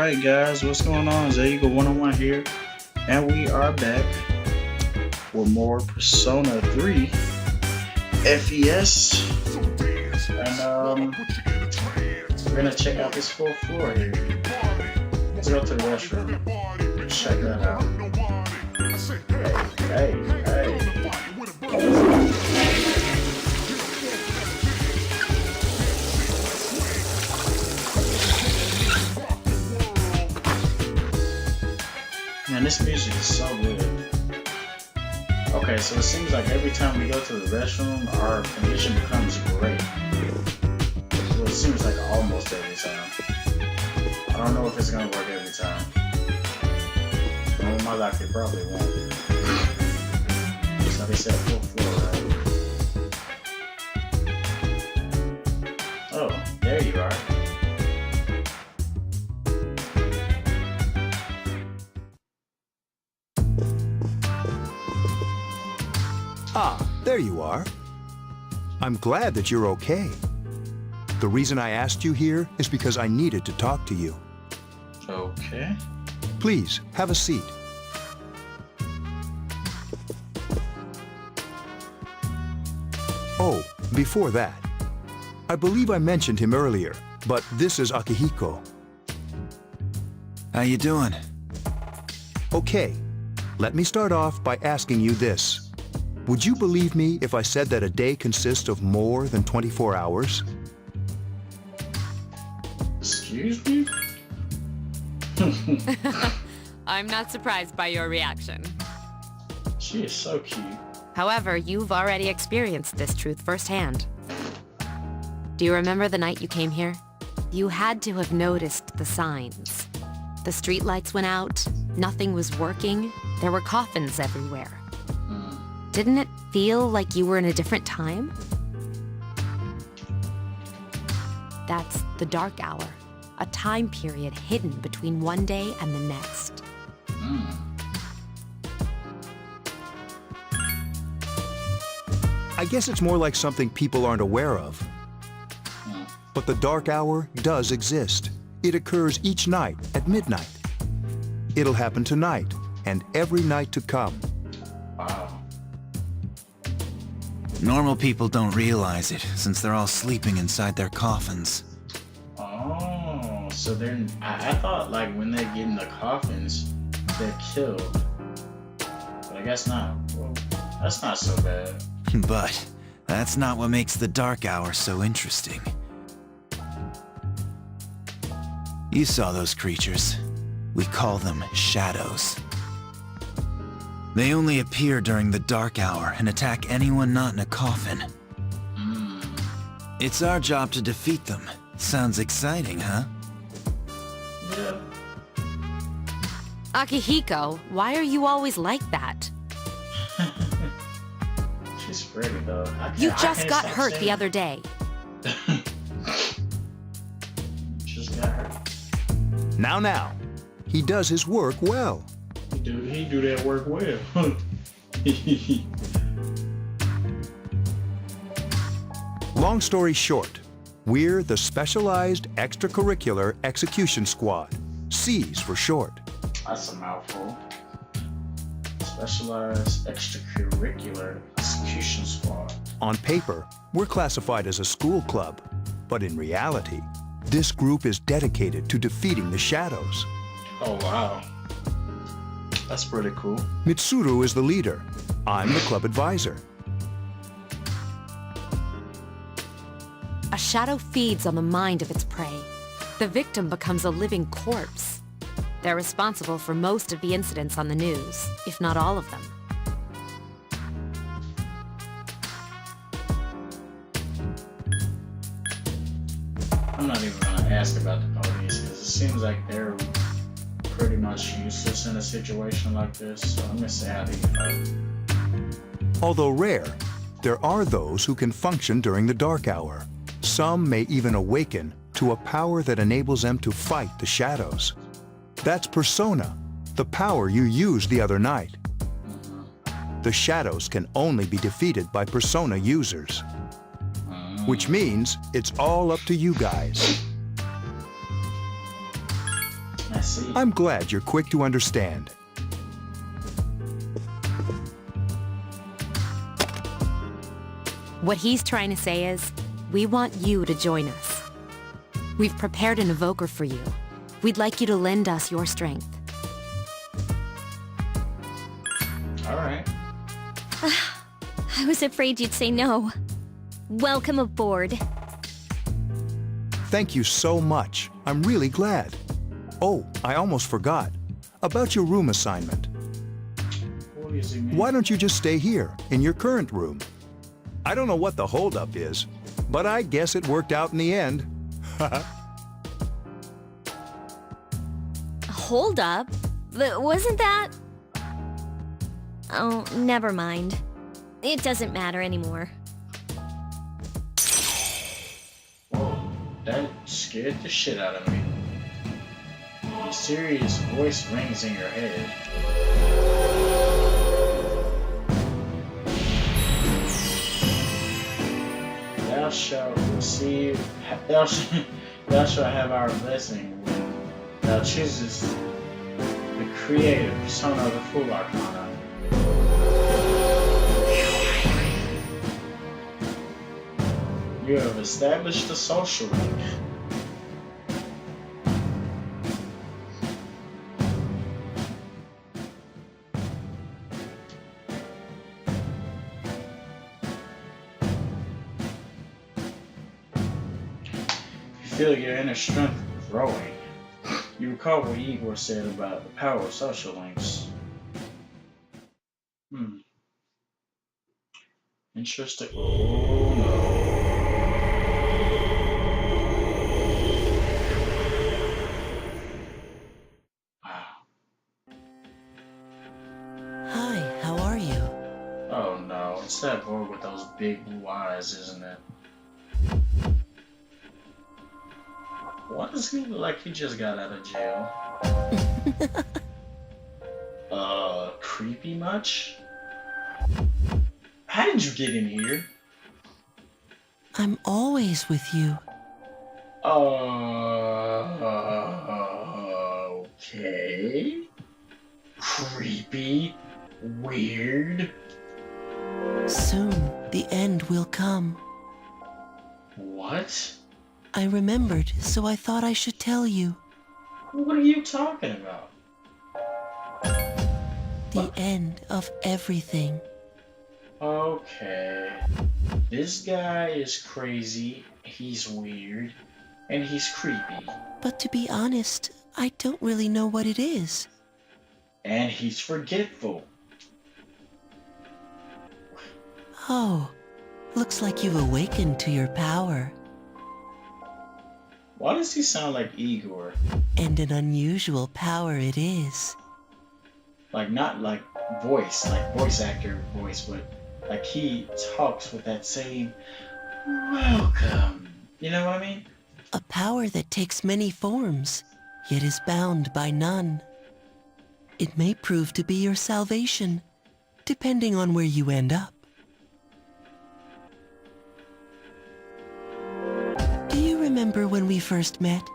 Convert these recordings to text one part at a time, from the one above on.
Alright guys, what's going on? It's Eagle 101 here, and we are back with more Persona 3 FES, and we're gonna check out this full floor here. Let's go to the restroom, check that out. Hey. Man, this music is so good. Okay, so it seems like every time we go to the restroom, our condition becomes great. Well, it seems like almost every time. I don't know if it's gonna work every time. But with my luck, it probably won't. So they said full floor, right? Oh, there you are. Ah, there you are. I'm glad that you're okay. The reason I asked you here is because I needed to talk to you. Okay. Please, have a seat. Oh, before that, I believe I mentioned him earlier, but this is Akihiko. How you doing? Okay, let me start off by asking you this. Would you believe me if I said that a day consists of more than 24 hours? Excuse me? I'm not surprised by your reaction. She is so cute. However, you've already experienced this truth firsthand. Do you remember the night you came here? You had to have noticed the signs. The streetlights went out, nothing was working, there were coffins everywhere. Didn't it feel like you were in a different time? That's the dark hour, a time period hidden between one day and the next. I guess it's more like something people aren't aware of. But the dark hour does exist. It occurs each night at midnight. It'll happen tonight and every night to come. Wow. Normal people don't realize it, since they're all sleeping inside their coffins. Oh, so they're... I thought like when they get in the coffins, they're killed. But I guess not. Well, that's not so bad. But that's not what makes the dark hour so interesting. You saw those creatures. We call them shadows. They only appear during the dark hour and attack anyone not in a coffin. It's our job to defeat them. Sounds exciting, huh? Yeah. Akihiko, why are you always like that? She's pretty though. You just got hurt the other day. Just got hurt. Now, he does his work well. He do that work well. Long story short, we're the Specialized Extracurricular Execution Squad, SEES for short. That's a mouthful. Specialized Extracurricular Execution Squad. On paper, we're classified as a school club, but in reality, this group is dedicated to defeating the shadows. Oh wow. That's pretty cool. Mitsuru is the leader. I'm the club advisor. A shadow feeds on the mind of its prey. The victim becomes a living corpse. They're responsible for most of the incidents on the news, if not all of them. I'm not even gonna ask about the police because it seems like they're pretty much useless in a situation like this, so I'm gonna say how do you fight. Although rare, there are those who can function during the dark hour. Some may even awaken to a power that enables them to fight the shadows. That's Persona, the power you used the other night. The shadows can only be defeated by Persona users. Which means it's all up to you guys. That see. I'm glad you're quick to understand. What he's trying to say is, we want you to join us. We've prepared an evoker for you. We'd like you to lend us your strength. Alright. I was afraid you'd say no. Welcome aboard. Thank you so much. I'm really glad. Oh, I almost forgot. About your room assignment. What does he mean? Why don't you just stay here, in your current room? I don't know what the holdup is, but I guess it worked out in the end. Hold up. Wasn't that... Oh, never mind. It doesn't matter anymore. Whoa, that scared the shit out of me. A mysterious voice rings in your head. Thou shalt receive, thou shalt have our blessing when thou choosest the creative persona of the Fool Arcana. You have established a social link. You feel your inner strength growing. You recall what Igor said about the power of social links. Interesting. Oh no. Hi, how are you? Oh no, it's that boy with those big blue eyes, isn't it? Why does he look like he just got out of jail? Creepy much? How did you get in here? I'm always with you. Okay. Creepy. Weird. Soon, the end will come. What? I remembered, so I thought I should tell you. What are you talking about? The end of everything. Okay. This guy is crazy, he's weird, and he's creepy. But to be honest, I don't really know what it is. And he's forgetful. Oh, looks like you've awakened to your power. Why does he sound like Igor? And an unusual power it is. Like, not like voice actor voice, but like he talks with that same welcome. You know what I mean? A power that takes many forms, yet is bound by none. It may prove to be your salvation, depending on where you end up. Do you remember when we first met?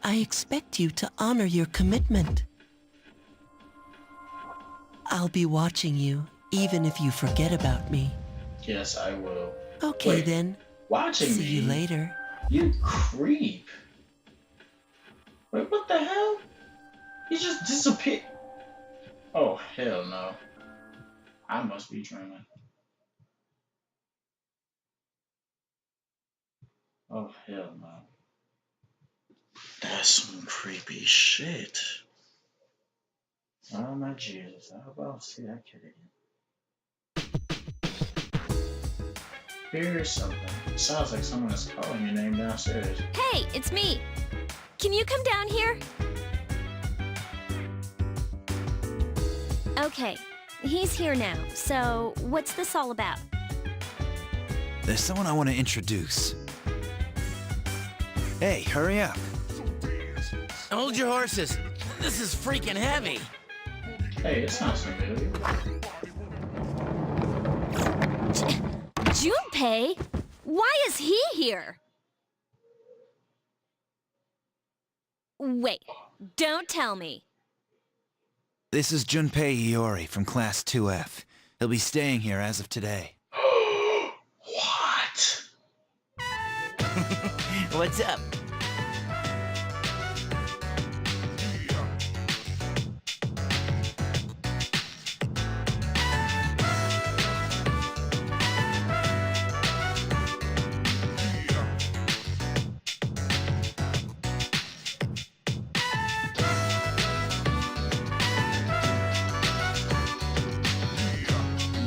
I expect you to honor your commitment. I'll be watching you, even if you forget about me. Yes, I will. Okay. Wait, then. Watching See me? you later. You creep. Wait, what the hell? He just disappeared. Oh, hell no. I must be dreaming. Oh, hell no. That's some creepy shit. Oh my Jesus, I hope I don't see that kid again. Here's something. It sounds like someone is calling your name downstairs. Hey, it's me. Can you come down here? Okay, he's here now. So, what's this all about? There's someone I want to introduce. Hey, hurry up. Hold your horses. This is freaking heavy. Hey, it sounds familiar. Junpei? Why is he here? Wait, Don't tell me. This is Junpei Iori from Class 2F. He'll be staying here as of today. What? What's up?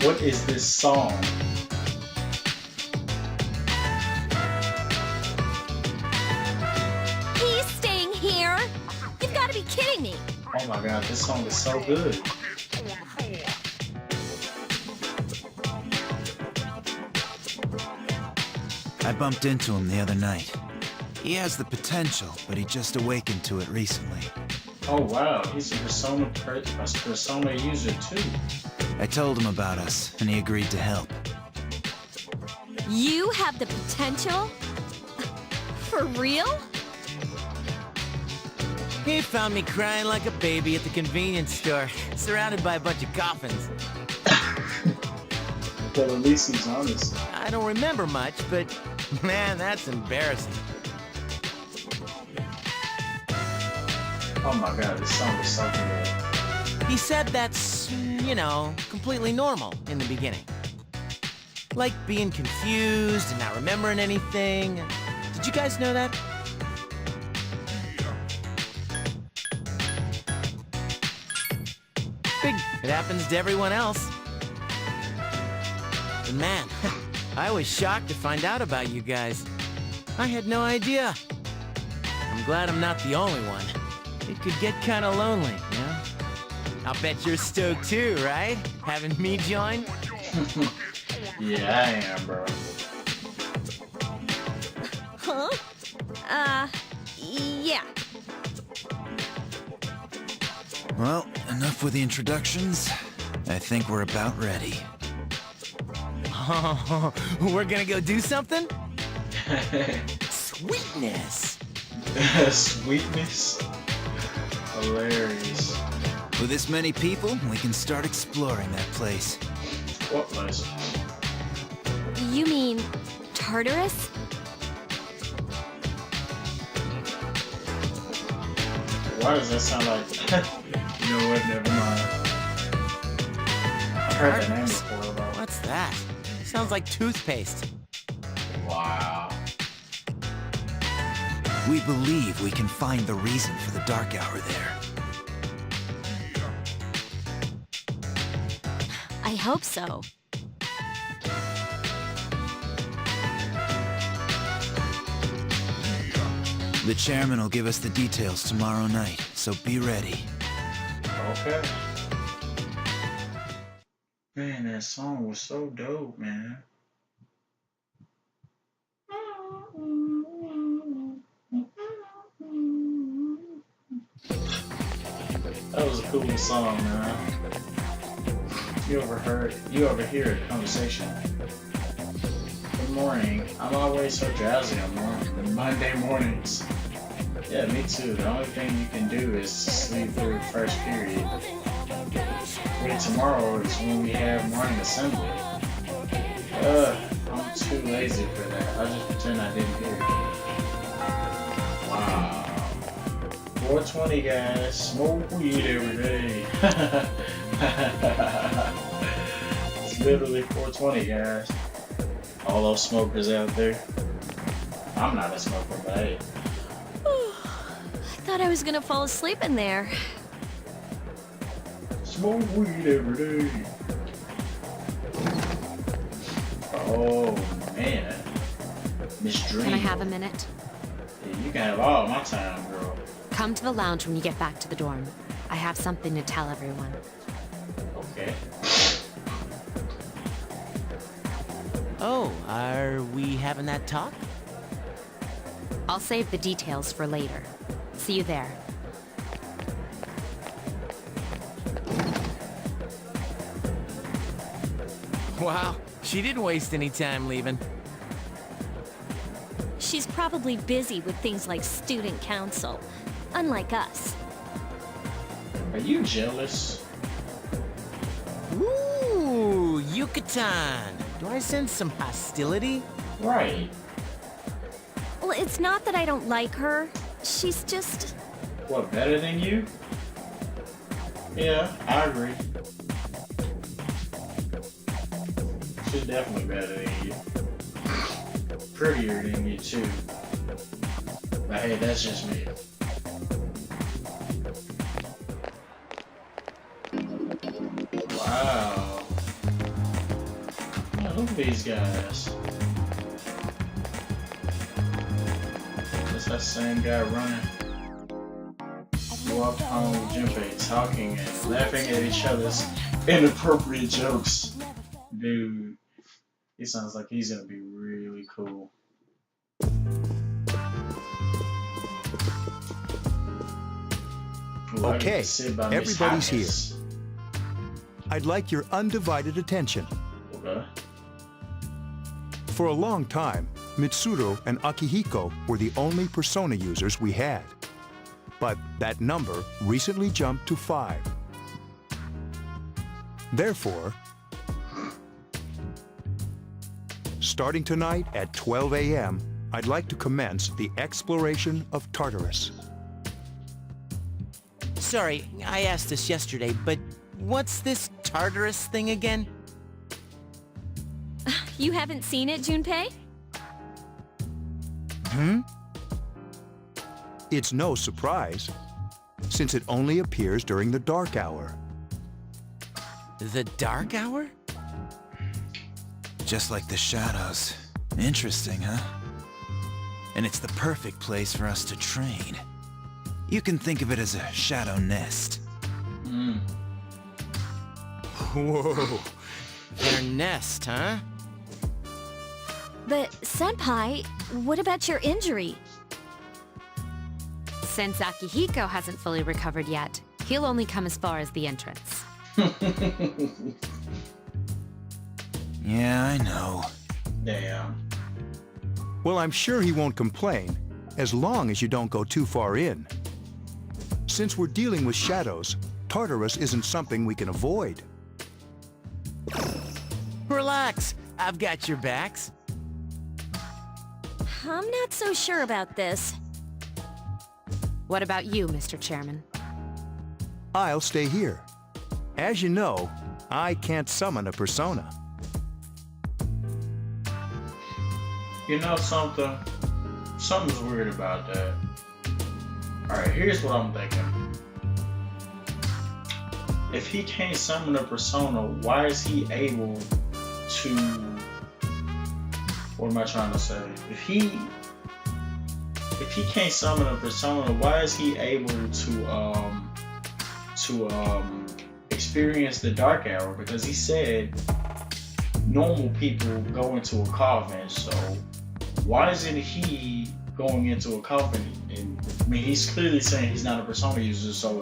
What is this song? He's staying here? You've got to be kidding me. Oh my god, this song is so good. I bumped into him the other night. He has the potential, but he just awakened to it recently. Oh wow, he's a persona user too. I told him about us, and he agreed to help. You have the potential? For real? He found me crying like a baby at the convenience store, surrounded by a bunch of coffins. But at least he's honest. I don't remember much, but man, that's embarrassing. Oh my god, this song is so good. He said that's, you know, completely normal in the beginning. Like being confused and not remembering anything. Did you guys know that? It happens to everyone else. But man, I was shocked to find out about you guys. I had no idea. I'm glad I'm not the only one. It could get kind of lonely, you know? I'll bet you're stoked too, right? Having me join? Yeah, I am, bro. Huh? Yeah. Well, enough with the introductions. I think we're about ready. Oh, we're gonna go do something? Sweetness! Sweetness? Hilarious. With this many people, we can start exploring that place. What place? You mean Tartarus? Why does that sound like... You know what, never mind. I've heard that name before, though. What's that? Sounds like toothpaste. Wow. We believe we can find the reason for the dark hour there. I hope so. The chairman will give us the details tomorrow night, so be ready. Okay. Man, that song was so dope, man. That was a cool song, man. You overhear a conversation. Good morning. I'm always so drowsy on Monday mornings. Yeah, me too. The only thing you can do is sleep through the first period. Wait, tomorrow is when we have morning assembly. I'm too lazy for that. I'll just pretend I didn't hear it. Wow. 420, guys. Smoke weed every day. It's literally 420, guys. All those smokers out there. I'm not a smoker, but hey. I thought I was gonna fall asleep in there. Smoke weed every day. Oh, man. Miss Dream. Can I have a minute? Yeah, you can have all my time, girl. Come to the lounge when you get back to the dorm. I have something to tell everyone. Okay. Oh, are we having that talk? I'll save the details for later. See you there. Wow, she didn't waste any time leaving. She's probably busy with things like student council, unlike us. Are you jealous? Ooh, Yucatan. Do I sense some hostility? Right. Well, it's not that I don't like her. She's just... What, better than you? Yeah, I agree. She's definitely better than you. Prettier than you too. But hey, that's just me. Wow. Yeah, look at these guys. That's that same guy running. Walked home with Junpei talking and laughing at each other's inappropriate jokes. Dude, he sounds like he's gonna be really cool. Ooh, Okay, everybody's here. I'd like your undivided attention. Okay. For a long time, Mitsuru and Akihiko were the only persona users we had. But that number recently jumped to 5. Therefore, starting tonight at 12 a.m., I'd like to commence the exploration of Tartarus. Sorry, I asked this yesterday, but what's this Tartarus thing again? You haven't seen it, Junpei? It's no surprise, since it only appears during the dark hour. The Dark Hour? Just like the shadows. Interesting, huh? And it's the perfect place for us to train. You can think of it as a shadow nest. Whoa. Their nest, huh? But, Senpai, what about your injury? Since Akihiko hasn't fully recovered yet, he'll only come as far as the entrance. Yeah, I know. Damn. Well, I'm sure he won't complain, as long as you don't go too far in. Since we're dealing with shadows, Tartarus isn't something we can avoid. Relax, I've got your backs. I'm not so sure about this. What about you, Mr. Chairman? I'll stay here. As you know, I can't summon a persona. You know something? Something's weird about that. Alright, here's what I'm thinking. If he can't summon a persona, why is he able to... What am I trying to say? If he can't summon a persona, why is he able to experience the dark hour? Because he said normal people go into a coffin, so why isn't he going into a coffin? And I mean, he's clearly saying he's not a persona user, so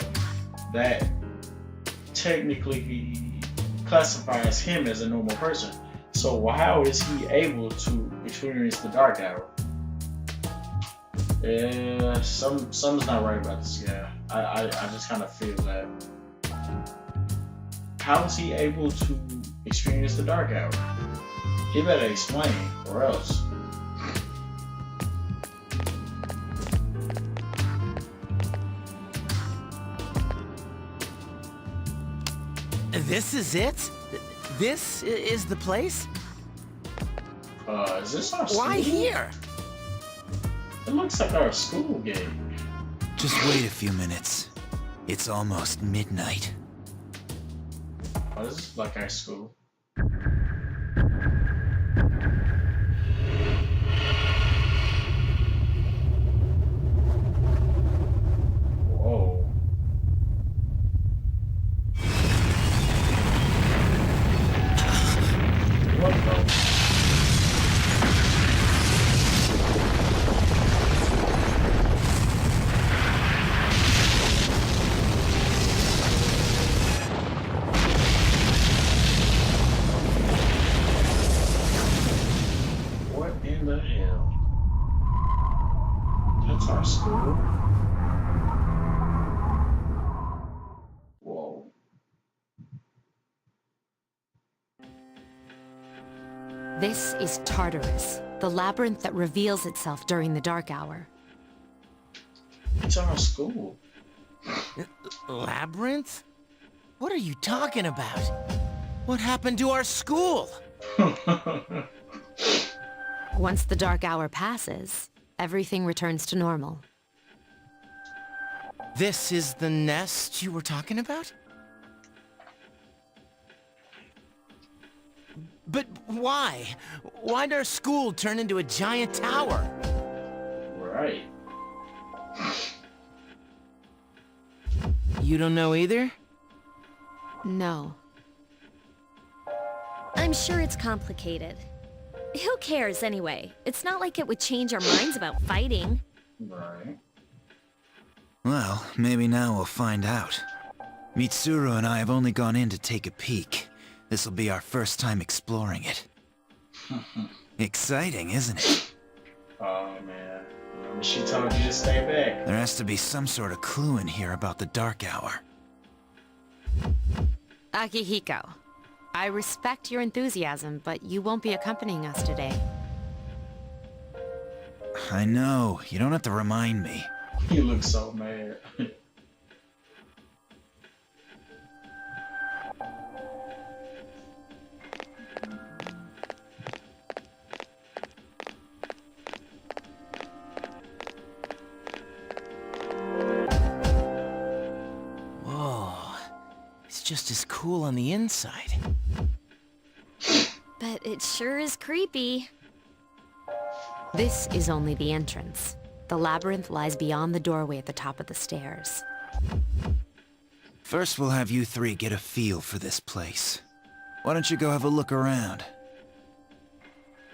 that technically classifies him as a normal person. So how is he able to experience the dark hour? Yeah, something's not right about this guy. I just kind of feel that. How is he able to experience the dark hour? He better explain, or else. This is it? This is the place? Is this our school? Why here? It looks like our school gate. Just wait a few minutes. It's almost midnight. Oh, this is like our school. Whoa. What the? This is Tartarus, the labyrinth that reveals itself during the dark hour. It's our school. Labyrinth? What are you talking about? What happened to our school? Once the dark hour passes, everything returns to normal. This is the nest you were talking about? But why? Why'd our school turn into a giant tower? Right. You don't know either? No. I'm sure it's complicated. Who cares anyway? It's not like it would change our minds about fighting. Right. Well, maybe now we'll find out. Mitsuru and I have only gone in to take a peek. This'll be our first time exploring it. Exciting, isn't it? Oh man. Remember she told you to stay back. There has to be some sort of clue in here about the dark hour. Akihiko, I respect your enthusiasm, but you won't be accompanying us today. I know, you don't have to remind me. You look so mad. Whoa. It's just as cool on the inside. But it sure is creepy. This is only the entrance. The labyrinth lies beyond the doorway at the top of the stairs. First we'll have you three get a feel for this place. Why don't you go have a look around?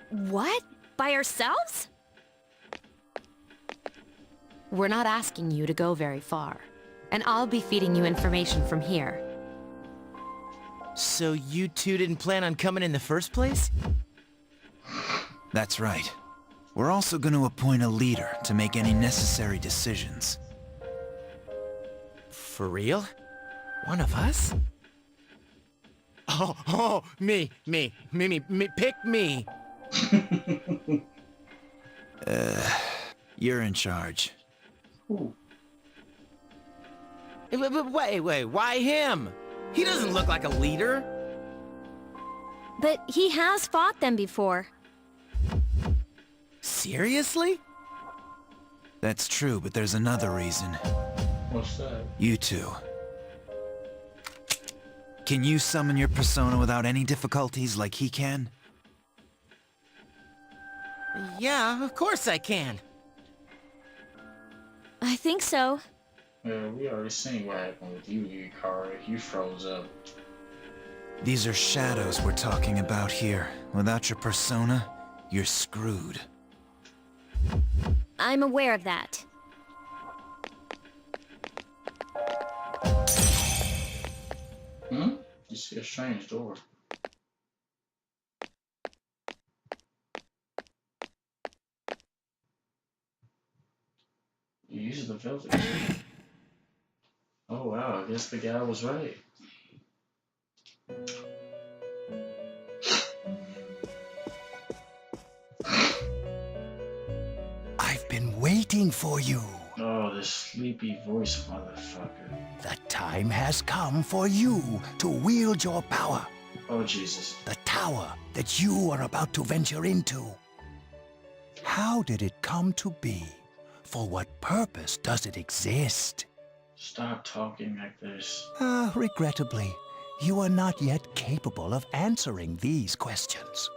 What? By ourselves? We're not asking you to go very far, and I'll be feeding you information from here. So you two didn't plan on coming in the first place? That's right. We're also going to appoint a leader to make any necessary decisions. For real? One of us? Oh, me, pick me. You're in charge. Ooh. Wait, why him? He doesn't look like a leader. But he has fought them before. Seriously? That's true, but there's another reason. What's that? You two. Can you summon your persona without any difficulties like he can? Yeah, of course I can. I think so. Yeah, we already seen what happened with you, Yukari. You froze up. These are shadows we're talking about here. Without your persona, you're screwed. I'm aware of that. Hmm? You see a strange door. You use the velvet key. Oh wow, I guess the guy was right. I've been waiting for you. Oh, this sleepy voice motherfucker. The time has come for you to wield your power. Oh Jesus. The tower that you are about to venture into. How did it come to be? For what purpose does it exist? Stop talking like this. Regrettably, you are not yet capable of answering these questions.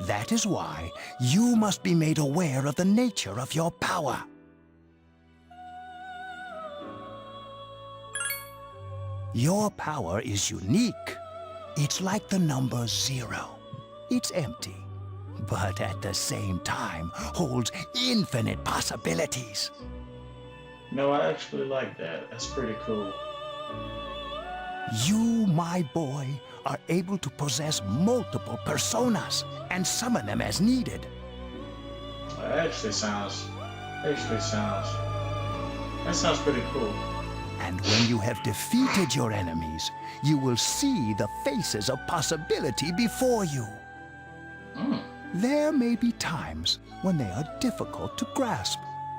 That is why you must be made aware of the nature of your power. Your power is unique. It's like the number 0. It's empty, but at the same time holds infinite possibilities. No, I actually like that. That's pretty cool. You, my boy, are able to possess multiple personas and summon them as needed. That sounds pretty cool. And when you have defeated your enemies, you will see the faces of possibility before you. There may be times when they are difficult to grasp,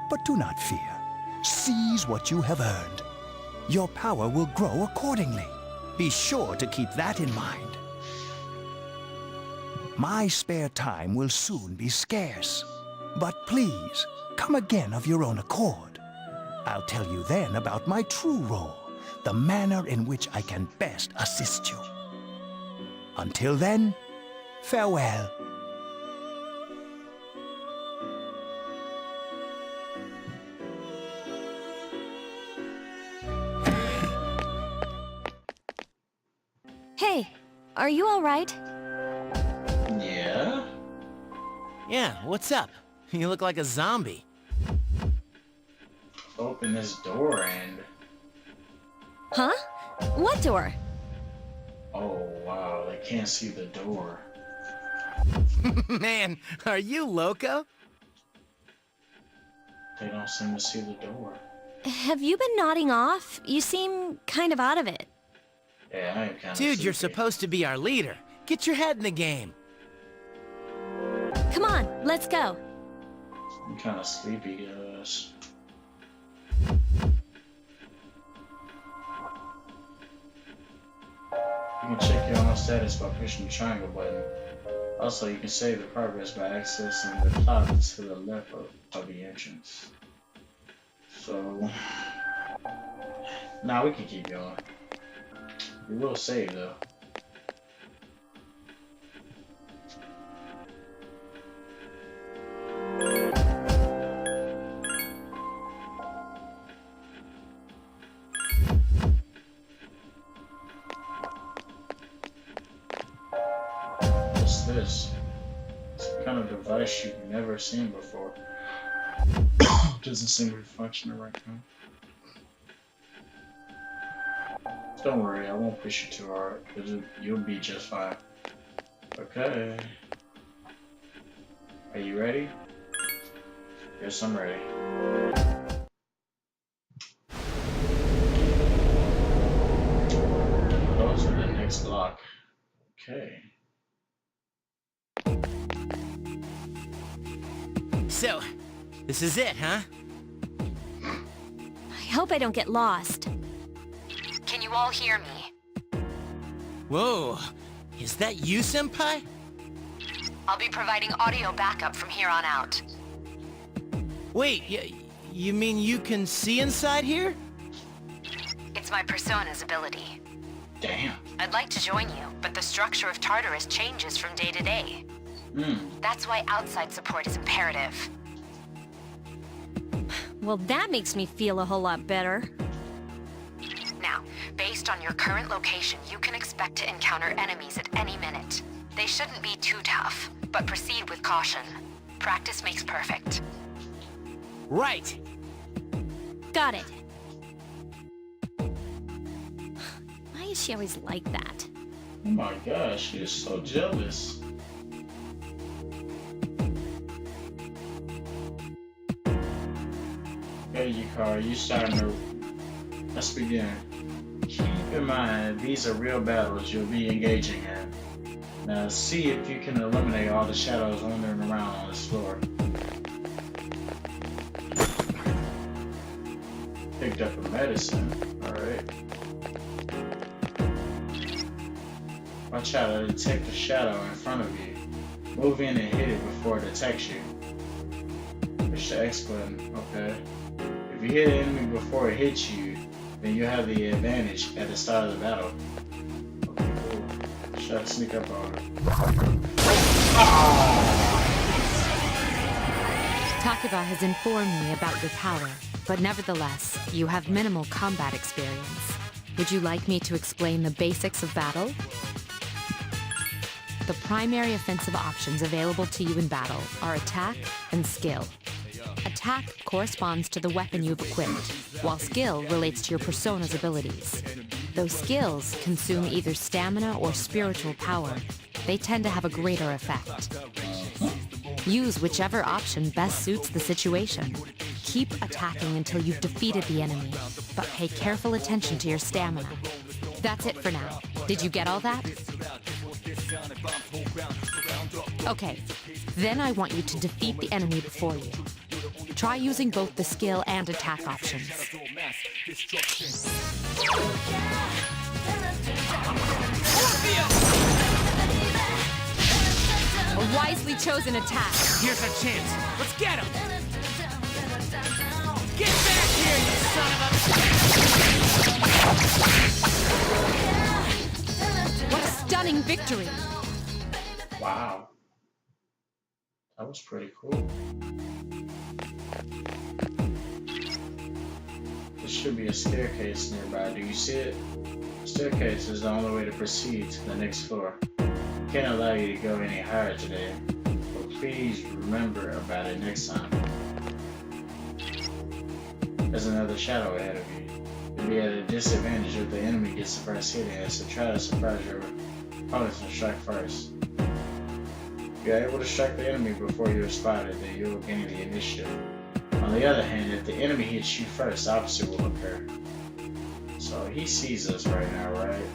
but do not fear. Seize what you have earned. Your power will grow accordingly. Be sure to keep that in mind. My spare time will soon be scarce, but please, come again of your own accord. I'll tell you then about my true role, the manner in which I can best assist you. Until then, farewell. Hey, are you all right? Yeah? Yeah, what's up? You look like a zombie. Open this door and... Huh? What door? Oh, wow, they can't see the door. Man, are you loco? They don't seem to see the door. Have you been nodding off? You seem kind of out of it. Yeah, I am kind of Dude, you're sleepy. supposed to be our leader. Get your head in the game. Come on, let's go. I'm kind of sleepy, guys. You can check your own status by pushing the triangle button. Also, you can save the progress by accessing the clock to the left of the entrance. So, nah, we can keep going. We will save though. What's this? Some kind of device you've never seen before. Doesn't seem to be functioning right now. Don't worry, I won't push you too hard, because you'll be just fine. Okay. Are you ready? Yes, I'm ready. Go to the next block. Okay. So, this is it, huh? I hope I don't get lost. Can you all hear me? Whoa, is that you, Senpai? I'll be providing audio backup from here on out. Wait, you mean you can see inside here? It's my persona's ability. Damn. I'd like to join you, but the structure of Tartarus changes from day to day. That's why outside support is imperative. Well, that makes me feel a whole lot better. Now, based on your current location, you can expect to encounter enemies at any minute. They shouldn't be too tough, but proceed with caution. Practice makes perfect. Right. Got it. Why is she always like that? Oh my gosh, she is so jealous. Okay, Yukari, you starting to... Let's begin. Keep in mind, these are real battles you'll be engaging in. Now see if you can eliminate all the shadows wandering around on this floor. Picked up a medicine, alright. Watch out, it'll detect the shadow in front of you. Move in and hit it before it detects you. Push the X button, okay. If you hit an enemy before it hits you, then you have the advantage at the start of the battle. Okay, cool. Try to sneak up on her. Takuba has informed me about your power, but nevertheless, you have minimal combat experience. Would you like me to explain the basics of battle? The primary offensive options available to you in battle are attack and skill. Attack corresponds to the weapon you've equipped, while skill relates to your persona's abilities. Though skills consume either stamina or spiritual power, they tend to have a greater effect. Use whichever option best suits the situation. Keep attacking until you've defeated the enemy, but pay careful attention to your stamina. That's it for now. Did you get all that? Okay, then I want you to defeat the enemy before you. Try using both the skill and attack options. A wisely chosen attack. Here's our chance. Let's get him! Get back here, you son of a... What a stunning victory! Wow. That was pretty cool. There should be a staircase nearby. Do you see it? The staircase is the only way to proceed to the next floor. Can't allow you to go any higher today, but please remember about it next time. There's another shadow ahead of you. You'll be at a disadvantage if the enemy gets the first hit in, so try to surprise your opponents and strike first. If you're able to strike the enemy before you're spotted, then you'll gain the initiative. On the other hand, if the enemy hits you first, the opposite will occur. So he sees us right now, right?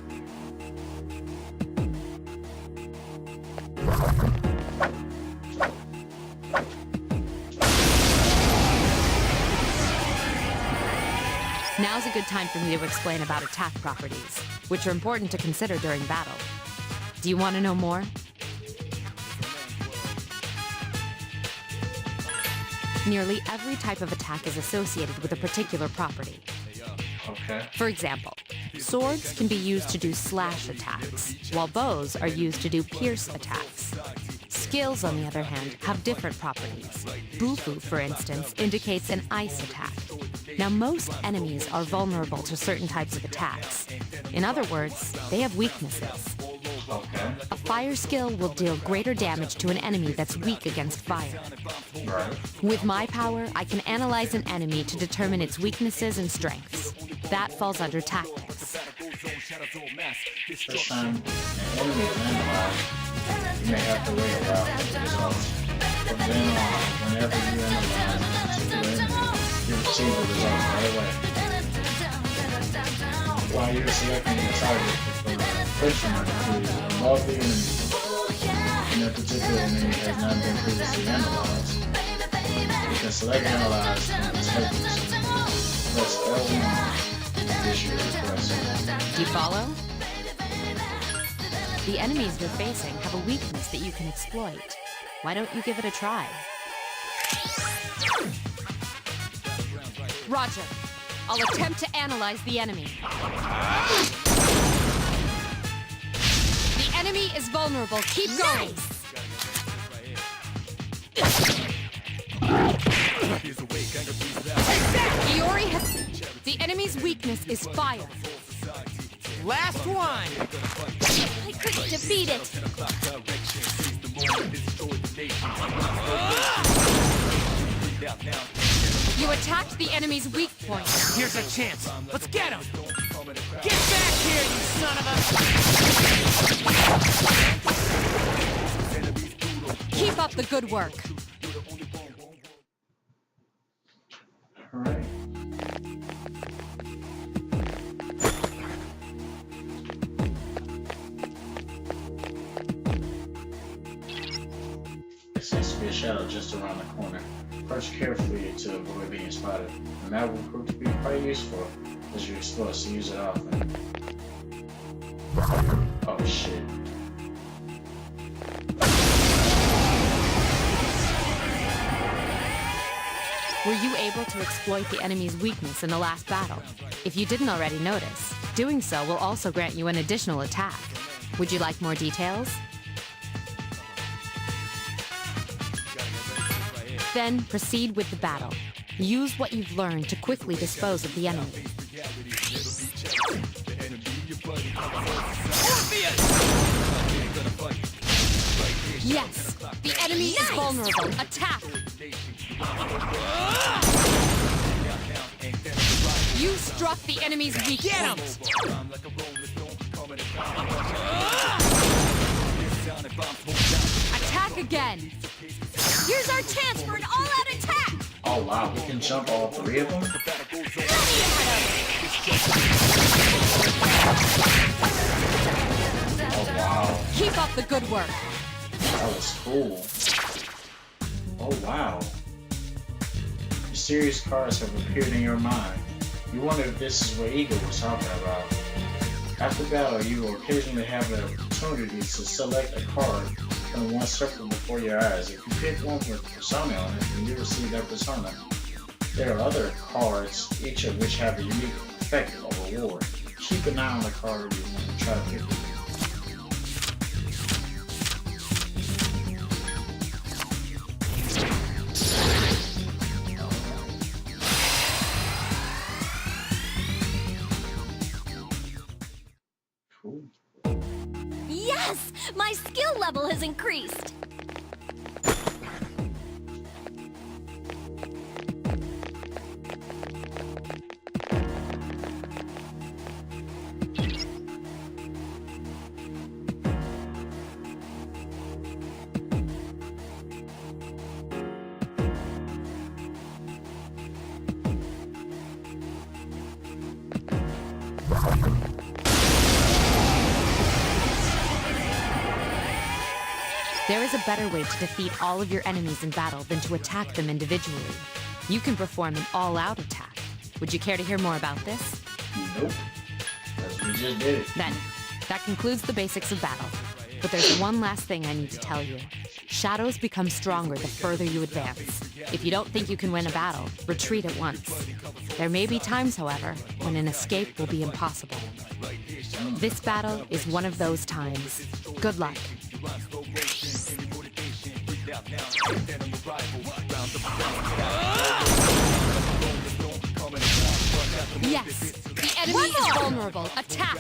Now's a good time for me to explain about attack properties, which are important to consider during battle. Do you want to know more? Nearly every type of attack is associated with a particular property. Okay. For example, swords can be used to do slash attacks, while bows are used to do pierce attacks. Skills, on the other hand, have different properties. Bufu, for instance, indicates an ice attack. Now, most enemies are vulnerable to certain types of attacks. In other words, they have weaknesses. Okay. A fire skill will deal greater damage to an enemy that's weak against fire. Right. With my power, I can analyze an enemy to determine its weaknesses and strengths. That falls under tactics. First time an enemy is analyzed, you may have to wait a while for the results. From then on, whenever you analyze a particular enemy, you receive the results right away. While you're selecting the target, the question mark is all the enemies, and that particular enemy has not been previously analyzed. You can select analyze from the selections. Press L1 to issue a request. Do you follow? The enemies you're facing have a weakness that you can exploit. Why don't you give it a try? Roger. I'll attempt to analyze the enemy. The enemy is vulnerable. Keep going. Iori has... The enemy's weakness is fire. Last one! I couldn't defeat it. You attacked the enemy's weak point. Here's our chance. Let's get him! Get back here, you son of a... Keep up the good work. Alright. There seems to be a shadow just around the corner. Approach carefully to avoid being spotted. The map will prove to be quite useful as you're supposed to use it often. Oh shit. Were you able to exploit the enemy's weakness in the last battle? If you didn't already notice, doing so will also grant you an additional attack. Would you like more details? Then proceed with the battle. Use what you've learned to quickly dispose of the enemy. Yes, the enemy is vulnerable. Attack! You struck the enemy's weak point. Attack again! Here's our chance for an all-out attack. Oh wow, we can jump all three of them? Oh wow. Keep up the good work. That was cool. Oh wow. Mysterious cards have appeared in your mind. You wonder if this is what Eagle was talking about. After battle, you will occasionally have the opportunity to select a card from one circle before your eyes. If you pick one with persona on it, then you receive that persona. There are other cards, each of which have a unique effect or reward. Keep an eye on the card you want to try to pick. Cool. Yes! My skill level has increased! There is a better way to defeat all of your enemies in battle than to attack them individually. You can perform an all-out attack. Would you care to hear more about this? Nope. Because we just did it. Then, that concludes the basics of battle. But there's one last thing I need to tell you. Shadows become stronger the further you advance. If you don't think you can win a battle, retreat at once. There may be times, however, when an escape will be impossible. This battle is one of those times. Good luck. Yes, the enemy is vulnerable. Attack!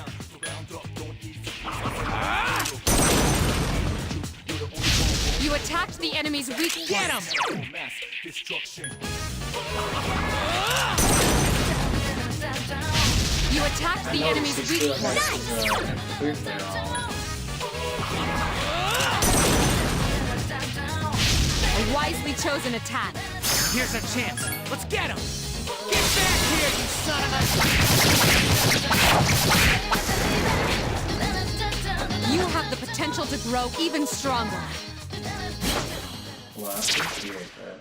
You attacked the enemy's weak point. Get him! You attacked the enemy's weak point. A wisely chosen attack. Here's our chance. Let's get him! Get back here, you son of a... You have the potential to grow even stronger. Wow, I appreciate that.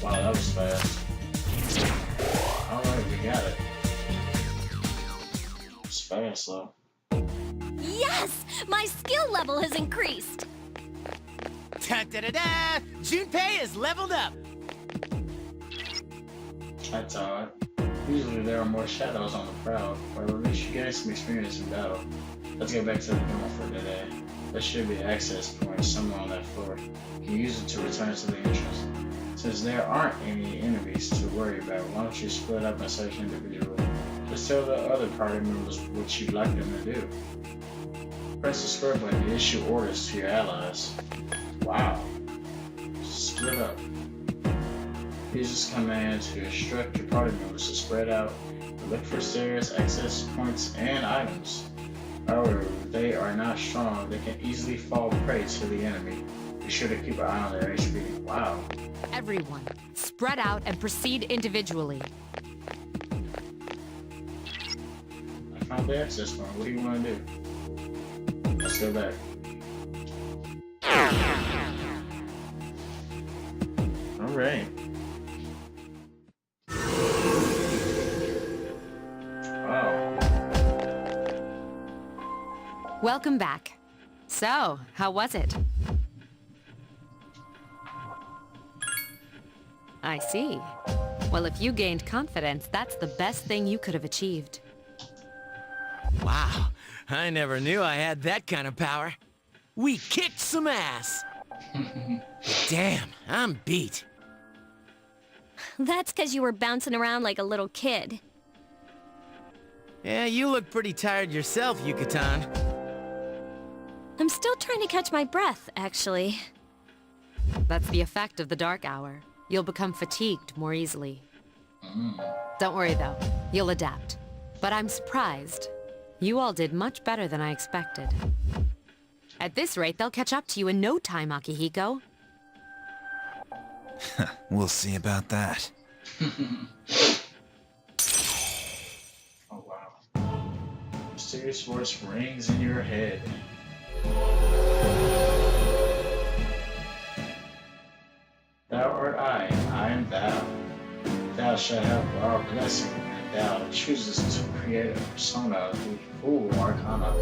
Wow, that was fast. Alright, we got it. It's fast, though. Yes! My skill level has increased! Da-da-da-da! Junpei is leveled up! That's odd. Usually there are more shadows on the prowl, but at least you get some experience in battle. Let's get back to the door for today. There should be an access point somewhere on that floor. You can use it to return to the entrance. Since there aren't any enemies to worry about, why don't you split up and search individually? Just tell the other party members what you'd like them to do. Press the square button to issue orders to your allies. Wow. Split up. Use this command to instruct your party members to spread out, look for stairs, access points, and items. However, if they are not strong, they can easily fall prey to the enemy. Be sure to keep an eye on their HP. Wow. Everyone, spread out and proceed individually. I found the access point. What do you want to do? Let's go back. Alright. Wow. Welcome back. So, how was it? I see. Well, if you gained confidence, that's the best thing you could have achieved. Wow, I never knew I had that kind of power. We kicked some ass! Damn, I'm beat. That's because you were bouncing around like a little kid. Yeah, you look pretty tired yourself, Yucatan. I'm still trying to catch my breath, actually. That's the effect of the dark hour. You'll become fatigued more easily. Don't worry though, you'll adapt. But I'm surprised. You all did much better than I expected. At this rate, they'll catch up to you in no time, Akihiko. We'll see about that. Oh wow. mysterious voice rings in your head. Thou art I, and I am thou. Thou shalt have our blessing, and thou choosest to create a persona through full arcana.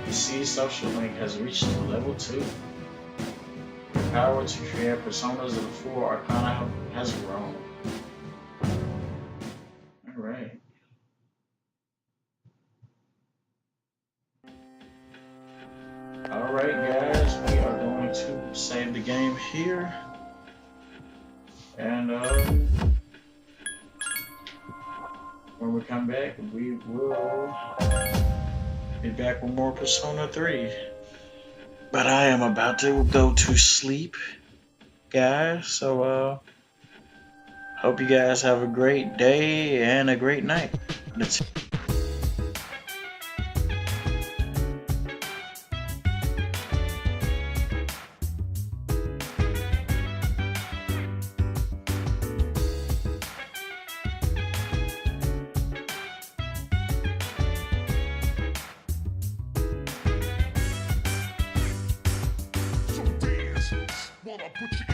You see, Social Link has reached level 2. The power to create personas of the full arcana has grown. Alright. Alright guys, we are going to save the game here. And when we come back, we will be back with more Persona 3. But I am about to go to sleep, guys. So hope you guys have a great day and a great night. Wanna put you